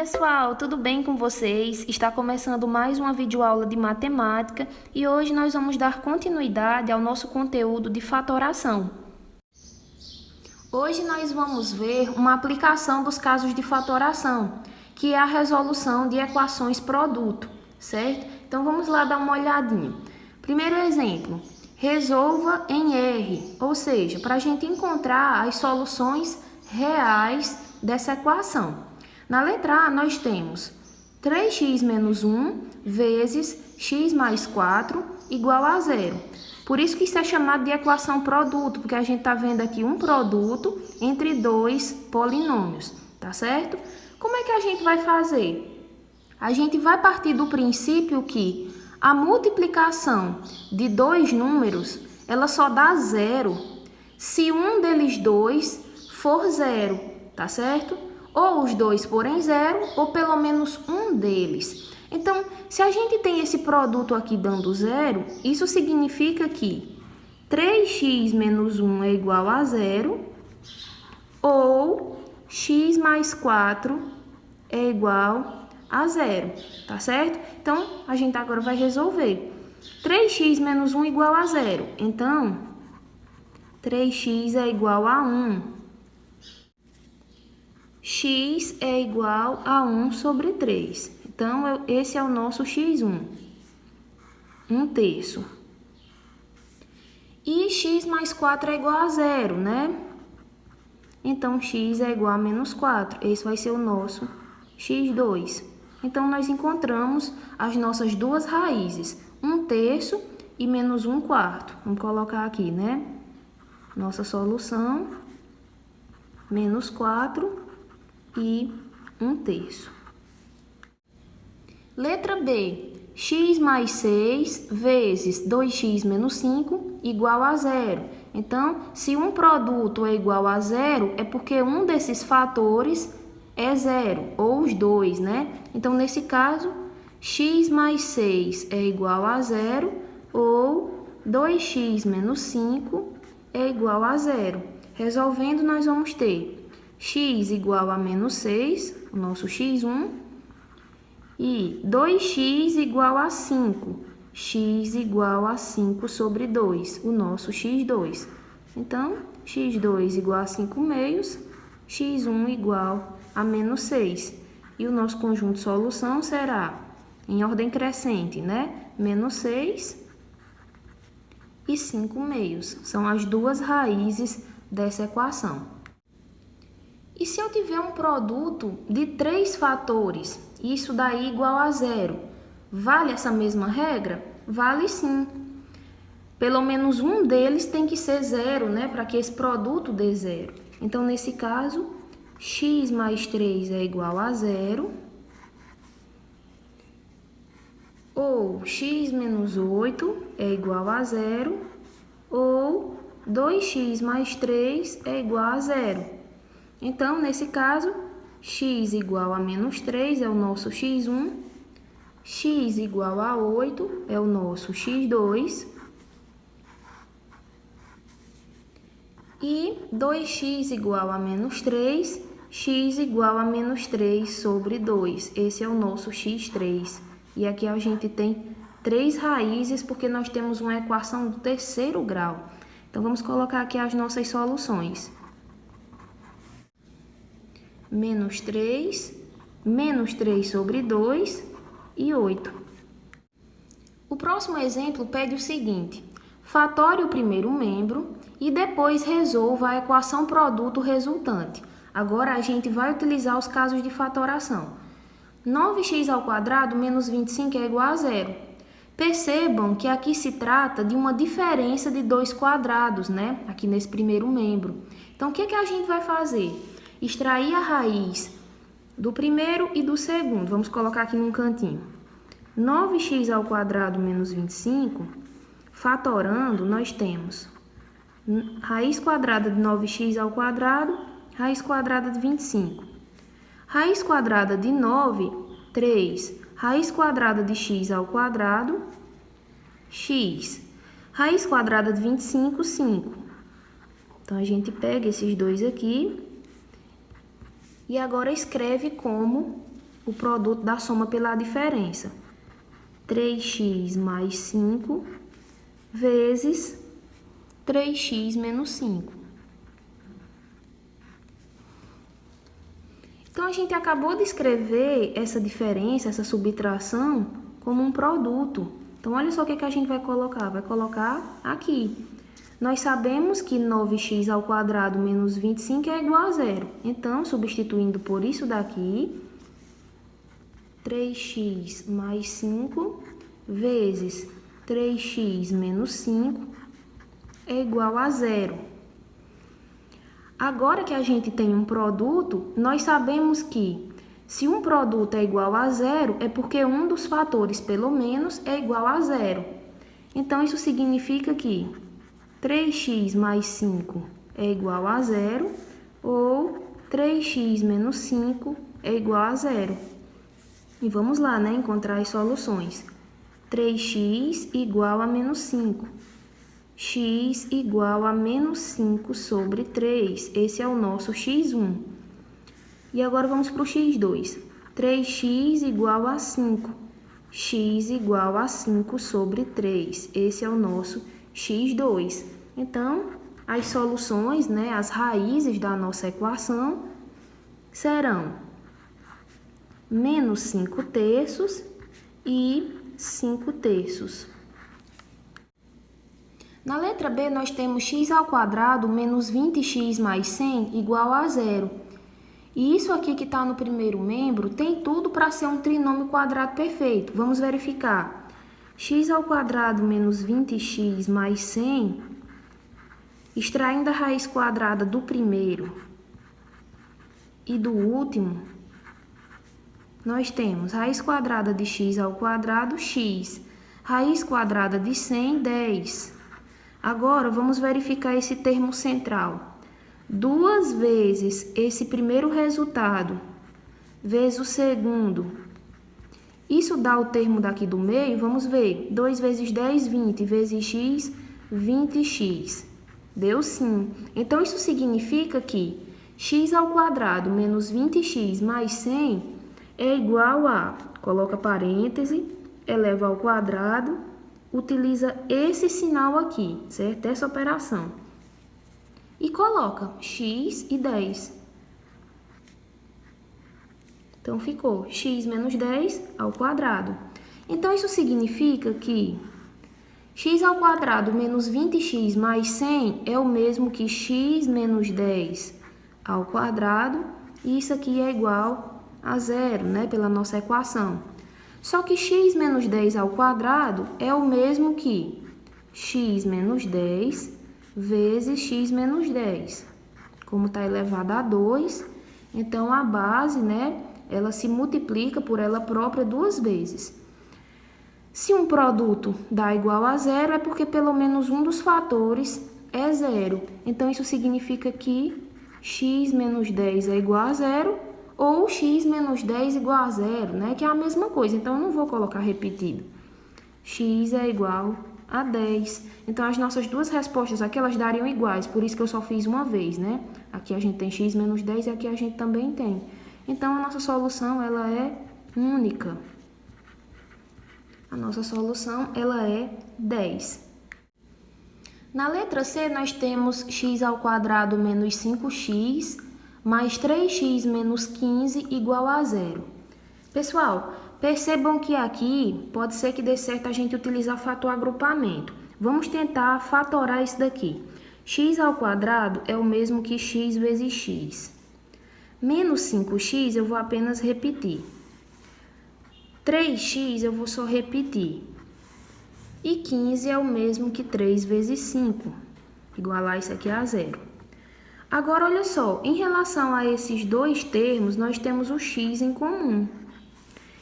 pessoal, tudo bem com vocês? Está começando mais uma videoaula de matemática e hoje nós vamos dar continuidade ao nosso conteúdo de fatoração. Hoje nós vamos ver uma aplicação dos casos de fatoração, que é a resolução de equações produto, certo? Então vamos lá dar uma olhadinha. Primeiro exemplo, resolva em R, ou seja, para a gente encontrar as soluções reais dessa equação. Na letra A, nós temos 3x menos 1 vezes x mais 4 igual a zero. Por isso que isso é chamado de equação produto, porque a gente está vendo aqui um produto entre dois polinômios, tá certo? Como é que a gente vai fazer? A gente vai partir do princípio que a multiplicação de dois números, ela só dá zero se um deles dois for zero, tá certo? Ou os dois forem zero, ou pelo menos um deles. Então, se a gente tem esse produto aqui dando zero, isso significa que 3x menos 1 é igual a zero, ou x mais 4 é igual a zero, tá certo? Então, a gente agora vai resolver. 3x menos 1 igual a zero. Então, 3x é igual a 1. X é igual a 1 sobre 3. Então, esse é o nosso x1. 1/3. E x mais 4 é igual a zero, né? Então, x é igual a menos 4. Esse vai ser o nosso x2. Então, nós encontramos as nossas duas raízes. 1/3 e menos 1/4. Vamos colocar aqui, né? Nossa solução, menos 4 e 1/3. Letra B, x mais 6 vezes 2x menos 5 igual a zero. Então, se um produto é igual a zero, é porque um desses fatores é zero, ou os dois, né? Então, nesse caso, x mais 6 é igual a zero, ou 2x menos 5 é igual a zero. Resolvendo, nós vamos ter x igual a menos 6, o nosso x1, e 2x igual a 5, x igual a 5 sobre 2, o nosso x2. Então, x2 igual a 5 meios, x1 igual a menos 6. E o nosso conjunto de solução será em ordem crescente, né? Menos 6 e 5 meios. São as duas raízes dessa equação. E se eu tiver um produto de 3 fatores, isso daí igual a zero, vale essa mesma regra? Vale sim. Pelo menos um deles tem que ser zero, né? Para que esse produto dê zero. Então, nesse caso, x mais 3 é igual a zero, ou x menos 8 é igual a zero, ou 2x mais 3 é igual a zero. Então, nesse caso, x igual a menos 3 é o nosso x1, x igual a 8 é o nosso x2, e 2x igual a menos 3, x igual a menos 3 sobre 2. Esse é o nosso x3. E aqui a gente tem 3 raízes, porque nós temos uma equação do terceiro grau. Então, vamos colocar aqui as nossas soluções. Menos 3 sobre 2 e 8. O próximo exemplo pede o seguinte: fatore o primeiro membro e depois resolva a equação produto resultante. Agora a gente vai utilizar os casos de fatoração. 9x ao quadrado menos 25 é igual a zero. Percebam que aqui se trata de uma diferença de dois quadrados, né? Aqui nesse primeiro membro. Então, o que a gente vai fazer? Extrair a raiz do primeiro e do segundo. Vamos colocar aqui num cantinho. 9x ao quadrado menos 25, fatorando, nós temos raiz quadrada de 9x ao quadrado, raiz quadrada de 25. Raiz quadrada de 9, 3. Raiz quadrada de x ao quadrado, x. Raiz quadrada de 25, 5. Então, a gente pega esses dois aqui e agora escreve como o produto da soma pela diferença. 3x mais 5 vezes 3x menos 5. Então, a gente acabou de escrever essa diferença, essa subtração, como um produto. Então, olha só o que a gente vai colocar. Vai colocar aqui. Nós sabemos que 9x ao quadrado menos 25 é igual a zero. Então, substituindo por isso daqui, 3x mais 5 vezes 3x menos 5 é igual a zero. Agora que a gente tem um produto, nós sabemos que se um produto é igual a zero, é porque um dos fatores, pelo menos, é igual a zero. Então, isso significa que 3x mais 5 é igual a zero, ou 3x menos 5 é igual a zero. E vamos lá, né, encontrar as soluções. 3x igual a menos 5. X igual a menos 5 sobre 3. Esse é o nosso x1. E agora vamos para o x2. 3x igual a 5. X igual a 5 sobre 3. Esse é o nosso x2. Então, as soluções, né, as raízes da nossa equação serão menos 5 terços e 5 terços. Na letra B, nós temos x ao quadrado menos 20x mais 100 igual a zero. E isso aqui que está no primeiro membro tem tudo para ser um trinômio quadrado perfeito. Vamos verificar. X ao quadrado menos 20x mais 100, extraindo a raiz quadrada do primeiro e do último, nós temos raiz quadrada de x ao quadrado, x. Raiz quadrada de 100, 10. Agora, vamos verificar esse termo central. 2 vezes esse primeiro resultado, vezes o segundo. Isso dá o termo daqui do meio, vamos ver. 2 vezes 10, 20, vezes x, 20x. Deu sim. Então, isso significa que x ao quadrado menos 20x mais 100 é igual a, coloca parêntese, eleva ao quadrado, utiliza esse sinal aqui, certo? Essa operação. E coloca x e 10. Então, ficou x menos 10 ao quadrado. Então, isso significa que x ao quadrado menos 20x mais 100 é o mesmo que x menos 10 ao quadrado. E isso aqui é igual a zero, né? Pela nossa equação. Só que x menos 10 ao quadrado é o mesmo que x menos 10 vezes x menos 10. Como está elevado a 2, então a base, né, ela se multiplica por ela própria 2 vezes. Se um produto dá igual a zero, é porque pelo menos um dos fatores é zero. Então, isso significa que x menos 10 é igual a zero, ou x menos 10 igual a zero, né? Que é a mesma coisa, então eu não vou colocar repetido. X é igual a 10. Então, as nossas duas respostas aqui, elas dariam iguais, por isso que eu só fiz uma vez, né? Aqui a gente tem x menos 10 e aqui a gente também tem. Então, a nossa solução, ela é única. A nossa solução, ela é 10. Na letra C, nós temos x ao quadrado menos 5x mais 3x menos 15 igual a zero. Pessoal, percebam que aqui pode ser que dê certo a gente utilizar fator agrupamento. Vamos tentar fatorar isso daqui. X ao quadrado é o mesmo que x vezes x. Menos 5x eu vou apenas repetir. 3x eu vou só repetir. E 15 é o mesmo que 3 vezes 5. Igualar isso aqui a zero. Agora, olha só, em relação a esses dois termos, nós temos o x em comum.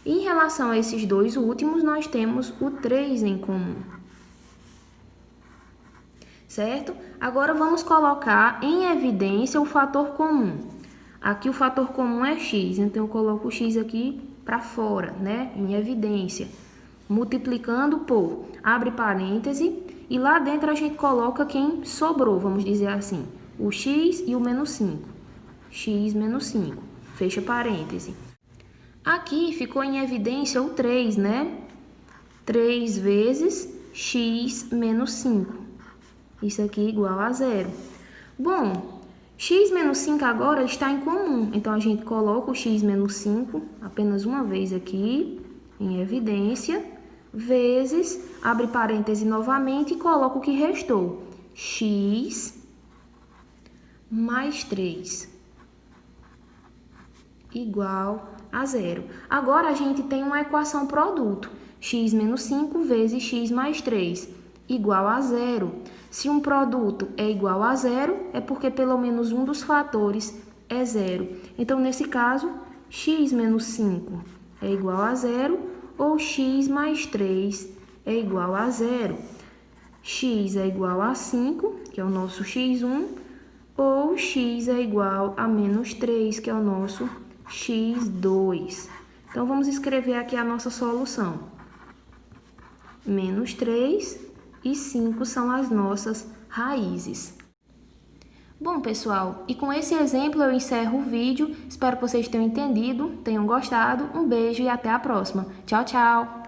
Em relação a esses dois últimos, nós temos o 3 em comum. Certo? Agora, vamos colocar em evidência o fator comum. Aqui o fator comum é x, então eu coloco o x aqui para fora, né? Em evidência. Multiplicando por, abre parêntese, e lá dentro a gente coloca quem sobrou, vamos dizer assim. O x e o menos 5. X menos 5. Fecha parêntese. Aqui ficou em evidência o 3, né? 3 vezes x menos 5. Isso aqui é igual a 0. Bom, x menos 5 agora está em comum. Então, a gente coloca o x menos 5 apenas uma vez aqui, em evidência, vezes, abre parêntese novamente e coloca o que restou. X mais 3 igual a 0. Agora, a gente tem uma equação produto. X menos 5 vezes x mais 3 igual a 0. Se um produto é igual a 0, é porque pelo menos um dos fatores é 0. Então, nesse caso, x menos 5 é igual a 0 ou x mais 3 é igual a 0. X é igual a 5, que é o nosso x1, ou x é igual a menos 3, que é o nosso x2. Então, vamos escrever aqui a nossa solução. Menos 3 e 5 são as nossas raízes. Bom, pessoal, e com esse exemplo eu encerro o vídeo. Espero que vocês tenham entendido, tenham gostado. Um beijo e até a próxima. Tchau, tchau!